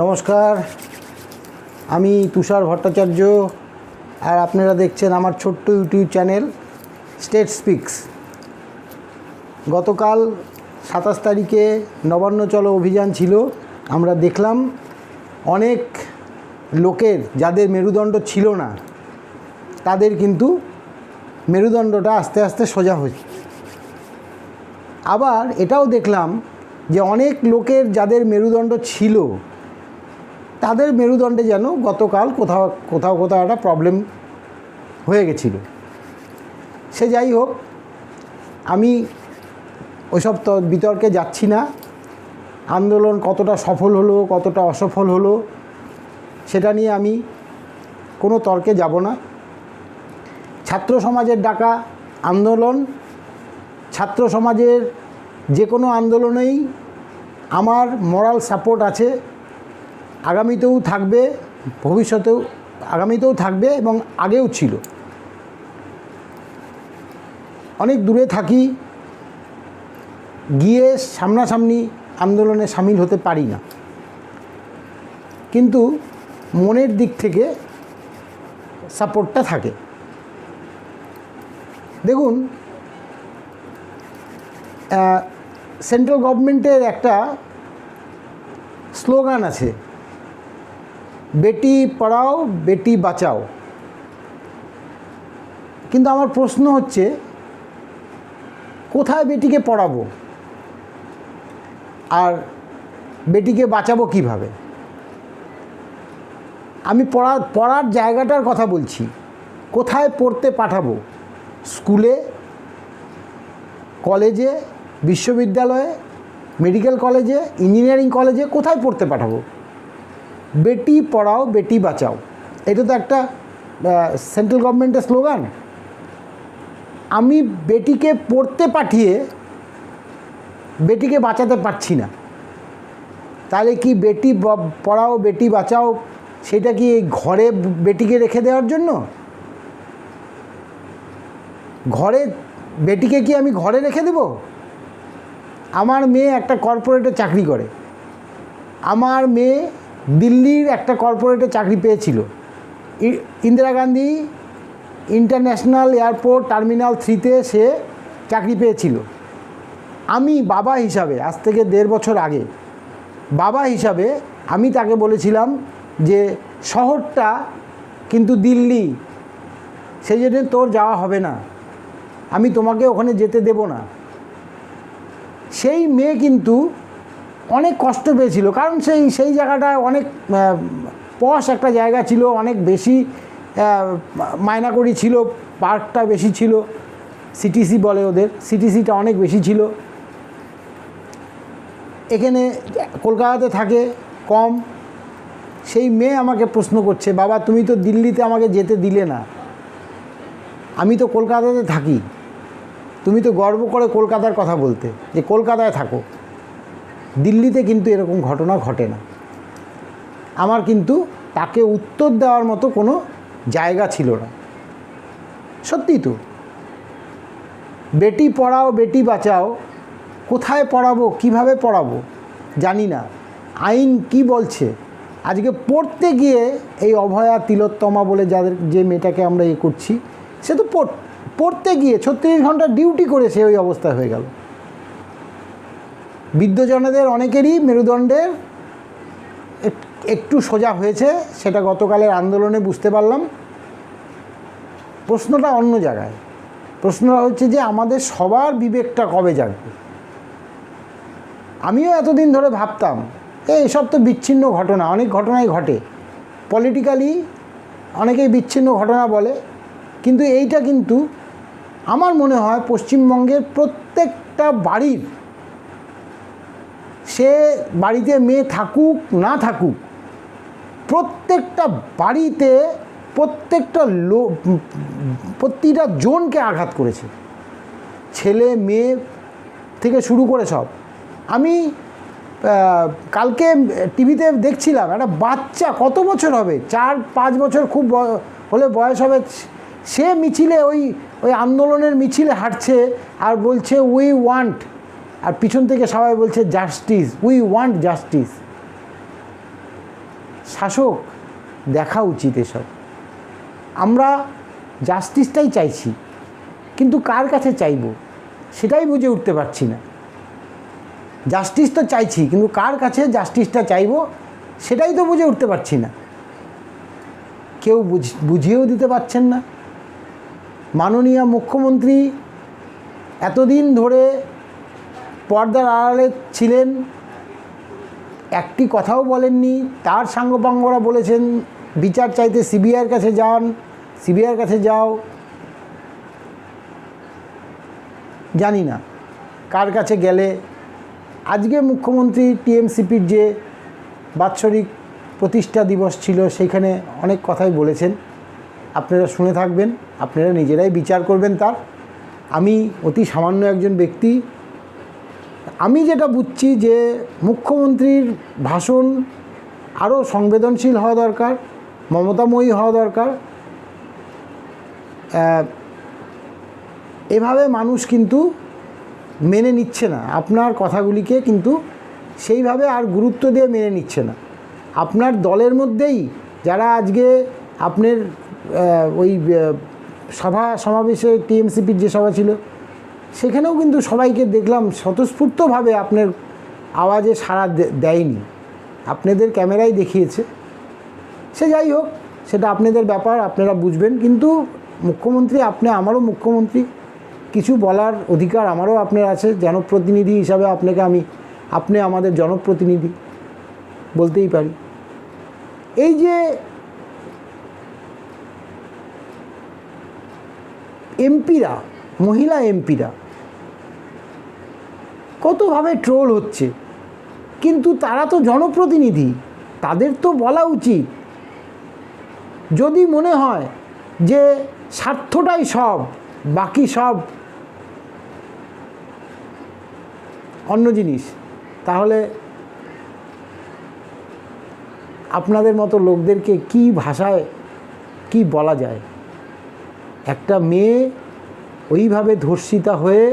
নমস্কার, আমি তুষার ভট্টাচার্য আর আপনারা দেখছেন আমার ছোট্ট ইউটিউব চ্যানেল স্টেট স্পিক্স। গতকাল 27 তারিখে নবান্ন চলো অভিযান ছিল। আমরা দেখলাম অনেক লোকের যাদের মেরুদণ্ড ছিল না তাদের কিন্তু মেরুদণ্ডটা আস্তে আস্তে সোজা হচ্ছে। আবার এটাও দেখলাম যে অনেক লোকের যাদের মেরুদণ্ড ছিল তাদের মেরুদণ্ডে যেন গতকাল কোথাও কোথাও কোথাও একটা প্রবলেম হয়ে গেছিল। সে যাই হোক, আমি ওইসব বিতর্কে যাচ্ছি না। আন্দোলন কতটা সফল হলো কতটা অসফল হলো সেটা নিয়ে আমি কোনো তর্কে যাব না। ছাত্র সমাজের ডাকা আন্দোলন, ছাত্র সমাজের যে কোনো আন্দোলনেই আমার মোরাল সাপোর্ট আছে, আগামীতেও থাকবে, ভবিষ্যতেও আগামীতেও থাকবে এবং আগেও ছিল। অনেক দূরে থাকি, গিয়ে সামনাসামনি আন্দোলনে সামিল হতে পারি না, কিন্তু মনের দিক থেকে সাপোর্টটা থাকে। দেখুন, সেন্ট্রাল গভর্নমেন্টের একটা স্লোগান আছে, বেটি পড়াও বেটি বাঁচাও। কিন্তু আমার প্রশ্ন হচ্ছে, কোথায় বেটিকে পড়াবো আর বেটিকে বাঁচাবো কিভাবে? আমি পড়ার জায়গাটার কথা বলছি। কোথায় পড়তে পাঠাবো? স্কুলে, কলেজে, বিশ্ববিদ্যালয়ে, মেডিকেল কলেজে, ইঞ্জিনিয়ারিং কলেজে, কোথায় পড়তে পাঠাবো? বেটি পড়াও বেটি বাঁচাও, এটা তো একটা সেন্ট্রাল গভর্নমেন্টের স্লোগান। আমি বেটিকে পড়তে পাঠিয়ে বেটিকে বাঁচাতে পারছি না, তাহলে কি বেটি পড়াও বেটি বাঁচাও সেটা কি ঘরে বেটিকে রেখে দেওয়ার জন্য? ঘরে বেটিকে কি আমি ঘরে রেখে দেব? আমার মেয়ে একটা কর্পোরেটে চাকরি করে, আমার মেয়ে দিল্লির একটা কর্পোরেটে চাকরি পেয়েছিল, Indira Gandhi international airport terminal 3-তে সে চাকরি পেয়েছিল। আমি বাবা হিসাবে, আজ থেকে 1.5 বছর আগে বাবা হিসাবে আমি তাকে বলেছিলাম যে শহরটা কিন্তু দিল্লি, সেই জন্য তোর যাওয়া হবে না, আমি তোমাকে ওখানে যেতে দেব না। সেই মেয়ে কিন্তু অনেক কষ্ট পেয়েছিল, কারণ সেই জায়গাটায় অনেক পশ একটা জায়গা ছিল, অনেক বেশি মাইনাকড়ি ছিল, পার্কটা বেশি ছিল, সিটিসি বলে ওদের, সিটিসিটা অনেক বেশি ছিল। এখানে কলকাতাতে থাকে কম। সেই মেয়ে আমাকে প্রশ্ন করছে, বাবা তুমি তো দিল্লিতে আমাকে যেতে দিলে না, আমি তো কলকাতাতে থাকি, তুমি তো গর্ব করে কলকাতার কথা বলতে যে কলকাতায় থাকো। দিল্লিতে কিন্তু এরকম ঘটনা ঘটে না। আমার কিন্তু তাকে উত্তর দেওয়ার মতো কোনো জায়গা ছিল না। সত্যি তো, বেটি পড়াও বেটি বাঁচাও, কোথায় পড়াবো কিভাবে পড়াবো জানি না, আইন কি বলছে। আজকে পড়তে গিয়ে এই অভয়া তিলোত্তমা বলে যে মেয়েটাকে আমরা করছি, সে তো পড়তে গিয়ে 36 ঘন্টা ডিউটি করে সে ওই অবস্থা হয়ে গেল। বৃদ্ধজনেদের অনেকেরই মেরুদণ্ডের একটু সোজা হয়েছে, সেটা গতকালের আন্দোলনে বুঝতে পারলাম। প্রশ্নটা অন্য জায়গায়। প্রশ্নটা হচ্ছে যে আমাদের সবার বিবেকটা কবে জাগবে? আমিও এতদিন ধরে ভাবতাম এসব তো বিচ্ছিন্ন ঘটনা, অনেক ঘটনাই ঘটে, পলিটিক্যালি অনেকেই বিচ্ছিন্ন ঘটনা বলে, কিন্তু এইটা কিন্তু আমার মনে হয় পশ্চিমবঙ্গের প্রত্যেকটা বাড়ির, সে বাড়িতে মেয়ে থাকুক না থাকুক, প্রত্যেকটা বাড়িতে প্রতিটা জনকে আঘাত করেছে, ছেলে মেয়ে থেকে শুরু করে সব। আমি কালকে টিভিতে দেখছিলাম একটা বাচ্চা, কত বছর হবে, 4-5 বছর খুব হলে বয়স হবে, সে মিছিলে ওই আন্দোলনের মিছিলে হাঁটছে আর বলছে উই ওয়ান্ট, আর পিছন থেকে সবাই বলছে জাস্টিস, উই ওয়ান্ট জাস্টিস। শাসক দেখা উচিত এসব। আমরা জাস্টিসটাই চাইছি, কিন্তু কার কাছে চাইব সেটাই বুঝে উঠতে পারছি না। জাস্টিস তো চাইছি, কিন্তু কার কাছে জাস্টিসটা চাইব সেটাই তো বুঝে উঠতে পারছি না। কেউ বুঝিয়েও দিতে পারছেন না। মাননীয় মুখ্যমন্ত্রী এতদিন ধরে পর্দার আড়ালে ছিলেন, একটি কথাও বলেননি। তার সাঙ্গপাঙ্গরা বলেছেন বিচার চাইতে সিবিআইয়ের কাছে যান, সিবিআইয়ের কাছে যাও। জানি না কার কাছে গেলে। আজকে মুখ্যমন্ত্রী টিএমসিপির যে বাৎসরিক প্রতিষ্ঠা দিবস ছিল সেইখানে অনেক কথাই বলেছেন, আপনারা শুনে থাকবেন, আপনারা নিজেরাই বিচার করবেন তার। আমি অতি সামান্য একজন ব্যক্তি। আমি যেটা বুঝছি যে মুখ্যমন্ত্রীর ভাষণ আরও সংবেদনশীল হওয়া দরকার, মমতাময়ী হওয়া দরকার। এভাবে মানুষ কিন্তু মেনে নিচ্ছে না আপনার কথাগুলিকে, কিন্তু সেইভাবে আর গুরুত্ব দিয়ে মেনে নিচ্ছে না। আপনার দলের মধ্যেই যারা আজকে আপনার ওই সমাবেশে টিএমসিপির যে সভা ছিল সেখানেও কিন্তু সবাইকে দেখলাম স্বতঃস্ফূর্তভাবে আপনার আওয়াজে সাড়া দেয়নি, আপনাদের ক্যামেরায় দেখিয়েছে। সে যাই হোক, সেটা আপনাদের ব্যাপার, আপনারা বুঝবেন। কিন্তু মুখ্যমন্ত্রী আপনি, আমারও মুখ্যমন্ত্রী, কিছু বলার অধিকার আমারও আপনার আছে। জনপ্রতিনিধি হিসাবে আপনি আমাদের জনপ্রতিনিধি বলতেই পারি। এই যে এমপিরা, মহিলা এমপিরা কতভাবে ট্রোল হচ্ছে, কিন্তু তারা তো জনপ্রতিনিধি, তাদের তো বলা উচিত। যদি মনে হয় যে স্বার্থটাই সব, বাকি সব অন্য জিনিস, তাহলে আপনাদের মতো লোকদেরকে কি ভাষায় কি বলা যায়? একটা মেয়ে ওইভাবে ধর্ষিতা হয়ে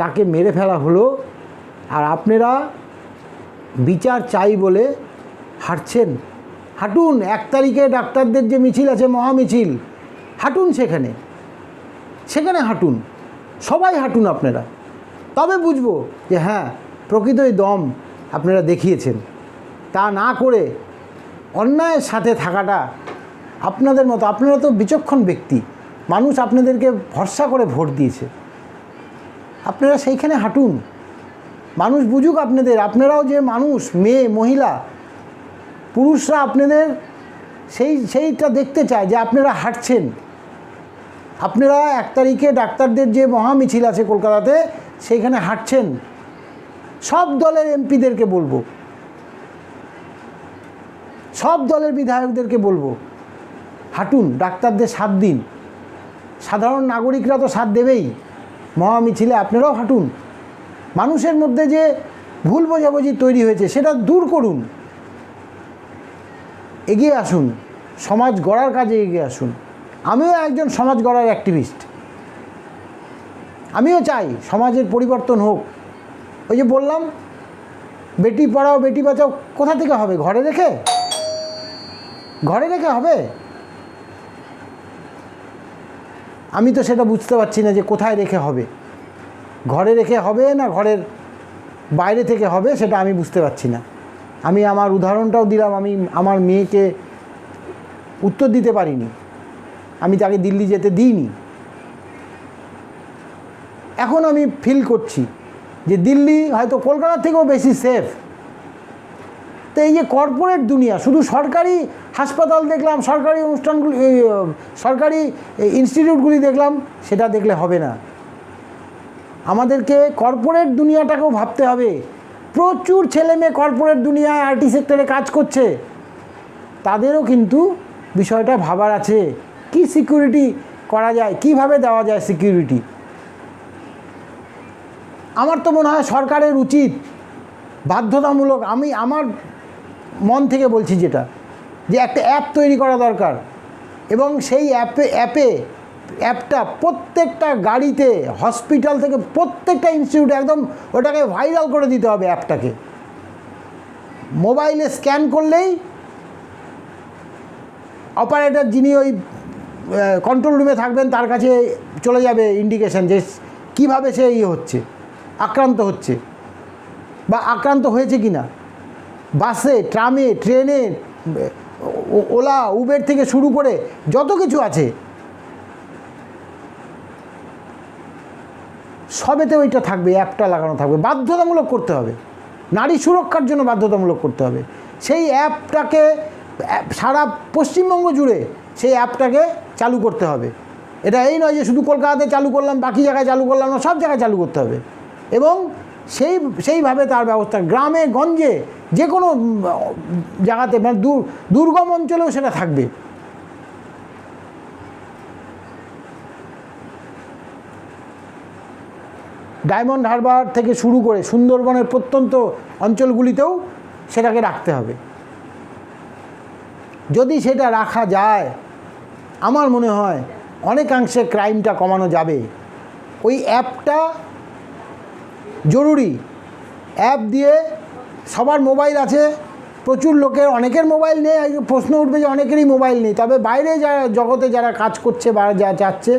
তাকে মেরে ফেলা হলো, আর আপনারা বিচার চাই বলে হাঁটছেন। হাঁটুন, 1 তারিখে ডাক্তারদের যে মিছিল আছে, মহামিছিল, হাঁটুন, সেখানে হাঁটুন, সবাই হাঁটুন আপনারা। তবে বুঝবো যে হ্যাঁ, প্রকৃতই দম আপনারা দেখিয়েছেন। তা না করে অন্যায়ের সাথে থাকাটা আপনাদের মতো, আপনারা তো বিচক্ষণ ব্যক্তি, মানুষ আপনাদেরকে ভরসা করে ভোট দিয়েছে, আপনারা সেইখানে হাঁটুন, মানুষ বুঝুক আপনারাও যে মানুষ, মেয়ে, মহিলা, পুরুষরা আপনাদের সেইটা দেখতে চায় যে আপনারা হাঁটছেন। আপনারা 1 তারিখে ডাক্তারদের যে মহামিছিল আছে কলকাতাতে, সেইখানে হাঁটছেন। সব দলের এমপিদেরকে বলবো, সব দলের বিধায়কদেরকে বলবো, হাঁটুন, ডাক্তারদের সাথ দিন। সাধারণ নাগরিকরা তো সাথ দেবেই, মহামিছিলে আপনারাও হাঁটুন। মানুষের মধ্যে যে ভুল বোঝাবুঝি তৈরি হয়েছে সেটা দূর করুন, এগিয়ে আসুন, সমাজ গড়ার কাজে এগিয়ে আসুন। আমিও একজন সমাজ গড়ার অ্যাক্টিভিস্ট, আমিও চাই সমাজের পরিবর্তন হোক। ওই যে বললাম, বেটি পড়াও বেটি বাঁচাও কোথা থেকে হবে? ঘরে রেখে হবে? আমি তো সেটা বুঝতে পারছি না যে কোথায় রেখে হবে, ঘরে রেখে হবে না ঘরের বাইরে থেকে হবে, সেটা আমি বুঝতে পারছি না। আমি আমার উদাহরণটাও দিলাম, আমি আমার মেয়েকে উত্তর দিতে পারিনি, আমি তাকে দিল্লি যেতে দিইনি। এখন আমি ফিল করছি যে দিল্লি হয়তো কলকাতার থেকেও বেশি সেফ। তো এই যে কর্পোরেট দুনিয়া, শুধু সরকারি হাসপাতাল দেখলাম, সরকারি অনুষ্ঠানগুলি, সরকারি ইনস্টিটিউটগুলি দেখলাম, সেটা দেখলে হবে না। আমাদেরকে কর্পোরেট দুনিয়াটাকেও ভাবতে হবে। প্রচুর ছেলে মেয়ে কর্পোরেট দুনিয়ায় আইটি সেক্টরে কাজ করছে, তাদেরও কিন্তু বিষয়টা ভাবার আছে। কি সিকিউরিটি করা যায়, কিভাবে দেওয়া যায় সিকিউরিটি। আমার তো মনে হয় সরকারের উচিত বাধ্যতামূলক, আমি আমার মন থেকে বলছি যেটা, যে একটা অ্যাপ তৈরি করা দরকার, এবং সেই অ্যাপটা প্রত্যেকটা গাড়িতে, হসপিটাল থেকে প্রত্যেকটা ইনস্টিটিউটে একদম ওটাকে ভাইরাল করে দিতে হবে। অ্যাপটাকে মোবাইলে স্ক্যান করলেই অপারেটর যিনি ওই কন্ট্রোল রুমে থাকবেন তার কাছে চলে যাবে ইন্ডিকেশন যে কীভাবে সে হচ্ছে, আক্রান্ত হচ্ছে বা আক্রান্ত হয়েছে কি না। বাসে, ট্রামে, ট্রেনে, ওলা, উবের থেকে শুরু করে যত কিছু আছে সবেতে ওইটা থাকবে, অ্যাপটা লাগানো থাকবে। বাধ্যতামূলক করতে হবে, নারী সুরক্ষার জন্য বাধ্যতামূলক করতে হবে। সেই অ্যাপটাকে সারা পশ্চিমবঙ্গ জুড়ে সেই অ্যাপটাকে চালু করতে হবে। এটা এই নয় যে শুধু কলকাতাতে চালু করলাম, বাকি জায়গায় চালু করলাম না, সব জায়গায় চালু করতে হবে। এবং সেইভাবে তার ব্যবস্থা গ্রামে গঞ্জে যে কোনো জায়গাতে, মানে দুর্গম অঞ্চলেও সেটা থাকবে। ডায়মন্ড হারবার থেকে শুরু করে সুন্দরবনের প্রত্যন্ত অঞ্চলগুলিতেও সেটাকে রাখতে হবে। যদি সেটা রাখা যায় আমার মনে হয় অনেকাংশে ক্রাইমটা কমানো যাবে। ওই অ্যাপটা জরুরি। অ্যাপ দিয়ে সবার মোবাইল আছে, প্রচুর লোকের, অনেকের মোবাইল নেই। প্রশ্ন উঠবে যে অনেকেরই মোবাইল নেই, তবে বাইরে যারা জগতে যারা কাজ করছে বা যা যাচ্ছে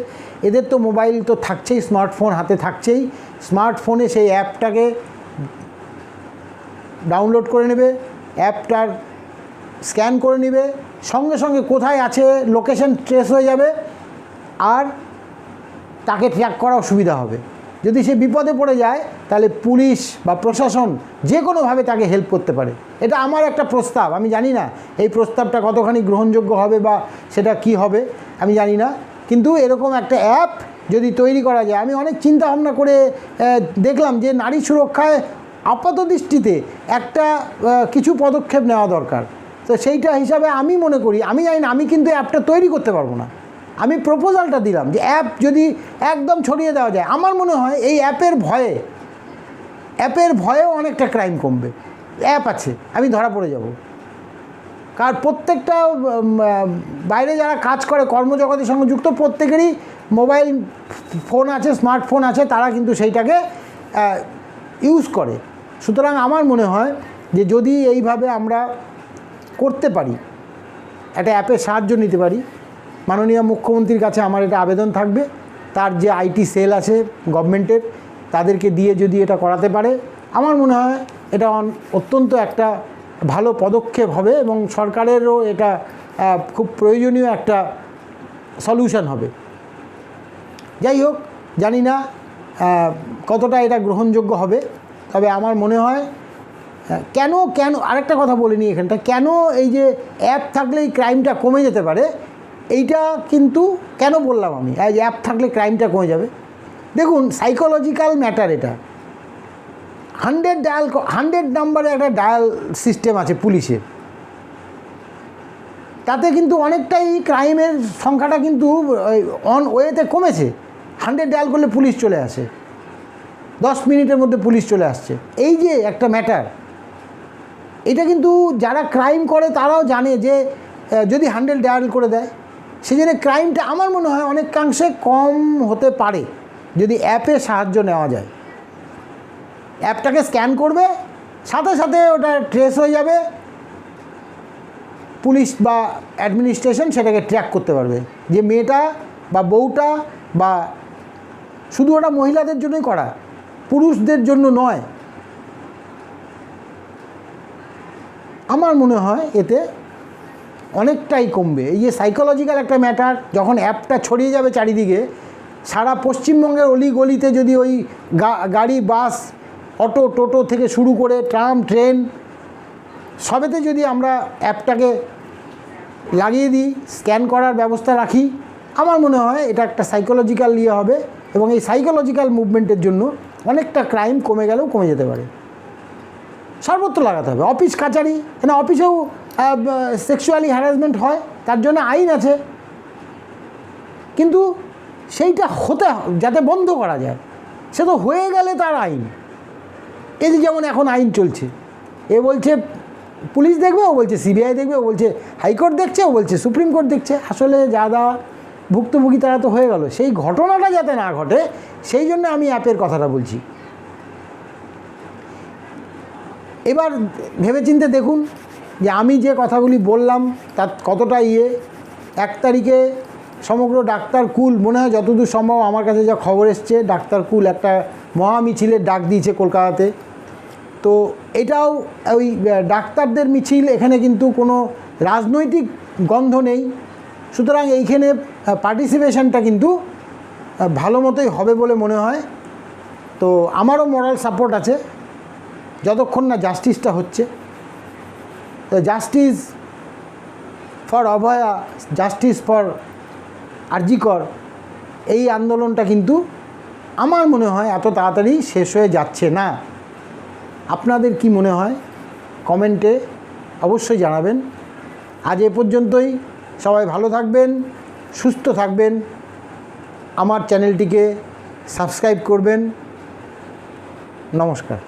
এদের তো মোবাইল তো থাকছেই, স্মার্টফোন হাতে থাকছেই। স্মার্টফোনে সেই অ্যাপটাকে ডাউনলোড করে নেবে, অ্যাপটার স্ক্যান করে নেবে, সঙ্গে সঙ্গে কোথায় আছে লোকেশন ট্রেস হয়ে যাবে, আর তাকে ট্র্যাক করাও সুবিধা হবে। যদি সে বিপদে পড়ে যায় তাহলে পুলিশ বা প্রশাসন যে কোনোভাবে তাকে হেল্প করতে পারে। এটা আমার একটা প্রস্তাব, আমি জানি না এই প্রস্তাবটা কতখানি গ্রহণযোগ্য হবে বা সেটা কি হবে আমি জানি না, কিন্তু এরকম একটা অ্যাপ যদি তৈরি করা যায়, আমি অনেক চিন্তা ভাবনা করে দেখলাম যে নারী সুরক্ষায় আপাত দৃষ্টিতে একটা কিছু পদক্ষেপ নেওয়া দরকার। তো সেইটা হিসাবে আমি মনে করি, আমি জানি না, আমি কিন্তু অ্যাপটা তৈরি করতে পারবো না, আমি প্রপোজালটা দিলাম যে অ্যাপ যদি একদম ছড়িয়ে দেওয়া যায়, আমার মনে হয় এই অ্যাপের ভয়েও অনেকটা ক্রাইম কমবে। অ্যাপ আছে, আমি ধরা পড়ে যাব। কারণ প্রত্যেকটা বাইরে যারা কাজ করে কর্মজগতের সঙ্গে যুক্ত প্রত্যেকেরই মোবাইল ফোন আছে, স্মার্টফোন আছে, তারা কিন্তু সেইটাকে ইউজ করে। সুতরাং আমার মনে হয় যে যদি এইভাবে আমরা করতে পারি, একটা অ্যাপের সাহায্য নিতে পারি, মাননীয় মুখ্যমন্ত্রীর কাছে আমার এটা আবেদন থাকবে, তার যে আইটি সেল আছে গভর্নমেন্টের তাদেরকে দিয়ে যদি এটা করাতে পারে, আমার মনে হয় এটা অত্যন্ত একটা ভালো পদক্ষেপ হবে এবং সরকারেরও এটা খুব প্রয়োজনীয় একটা সলিউশন হবে। যাই হোক, জানি না কতটা এটা গ্রহণযোগ্য হবে, তবে আমার মনে হয় কেন আরেকটা কথা বলিনি এখানটা, কেন এই যে অ্যাপ থাকলে এই ক্রাইমটা কমে যেতে পারে, এইটা কিন্তু কেন বললাম আমি এই অ্যাপ থাকলে ক্রাইমটা কমে যাবে। দেখুন, সাইকোলজিক্যাল ম্যাটার এটা। 100 নাম্বারে একটা ডায়াল সিস্টেম আছে পুলিশের, তাতে কিন্তু অনেকটাই ক্রাইমের সংখ্যাটা কিন্তু অন ওয়েতে কমেছে। 100 ডায়াল করলে পুলিশ চলে আসে, 10 মিনিটের মধ্যে পুলিশ চলে আসছে। এই যে একটা ম্যাটার, এটা কিন্তু যারা ক্রাইম করে তারাও জানে যে যদি 100 ডায়াল করে দেয় সেই জন্য ক্রাইমটা আমার মনে হয় অনেকাংশে কম হতে পারে যদি অ্যাপের সাহায্য নেওয়া যায়। অ্যাপটাকে স্ক্যান করবে, সাথে সাথে ওটা ট্রেস হয়ে যাবে, পুলিশ বা অ্যাডমিনিস্ট্রেশন সেটাকে ট্র্যাক করতে পারবে যে মেয়েটা বা বউটা, বা শুধু ওটা মহিলাদের জন্যই করা, পুরুষদের জন্য নয়। আমার মনে হয় এতে অনেকটাই কমবে। এই যে সাইকোলজিক্যাল একটা ম্যাটার, যখন অ্যাপটা ছড়িয়ে যাবে চারিদিকে, সারা পশ্চিমবঙ্গের অলিগলিতে যদি ওই গাড়ি, বাস, অটো, টোটো থেকে শুরু করে ট্রাম, ট্রেন সবেতে যদি আমরা অ্যাপটাকে লাগিয়ে দিই, স্ক্যান করার ব্যবস্থা রাখি, আমার মনে হয় এটা একটা সাইকোলজিক্যাল ইয়ে হবে এবং এই সাইকোলজিক্যাল মুভমেন্টের জন্য অনেকটা ক্রাইম কমে গেলেও কমে যেতে পারে। সর্বত্র লাগাতে হবে, অফিস কাচারি, না অফিসেও সেক্সুয়ালি হ্যারাসমেন্ট হয়, তার জন্য আইন আছে, কিন্তু সেইটা যাতে বন্ধ করা যায়, সে তো হয়ে গেলে তার আইন। এই যে যেমন এখন আইন চলছে, এ বলছে পুলিশ দেখবে, ও বলছে সিবিআই দেখবে, ও বলছে হাইকোর্ট দেখছে, ও বলছে সুপ্রিম কোর্ট দেখছে। আসলে যারা ভুক্তভোগী তারা তো হয়ে গেল, সেই ঘটনাটা যাতে না ঘটে সেই জন্য আমি অ্যাপের কথাটা বলছি। এবার ভেবেচিন্তে দেখুন যে আমি যে কথাগুলি বললাম তার কতটা 1 তারিখে সমগ্র ডাক্তার কুল, মনে হয় যতদূর সম্ভব আমার কাছে যা খবর এসছে, ডাক্তার কুল একটা মহা মিছিলের ডাক দিয়েছে কলকাতাতে। তো এটাও ওই ডাক্তারদের মিছিল, এখানে কিন্তু কোনো রাজনৈতিক গন্ধ নেই, সুতরাং এইখানে পার্টিসিপেশনটা কিন্তু ভালো মতোই হবে বলে মনে হয়। তো আমারও মোরাল সাপোর্ট আছে যতক্ষণ না জাস্টিসটা হচ্ছে। তো justice for Abhaya, justice for RG Kar, এই আন্দোলনটা কিন্তু আমার মনে হয় এত তাড়াতাড়ি শেষ হয়ে যাচ্ছে না। আপনাদের কি মনে হয় কমেন্টে অবশ্যই জানাবেন। আজ এ পর্যন্তই। সবাই ভালো থাকবেন, সুস্থ থাকবেন, আমার চ্যানেলটিকে সাবস্ক্রাইব করবেন। নমস্কার।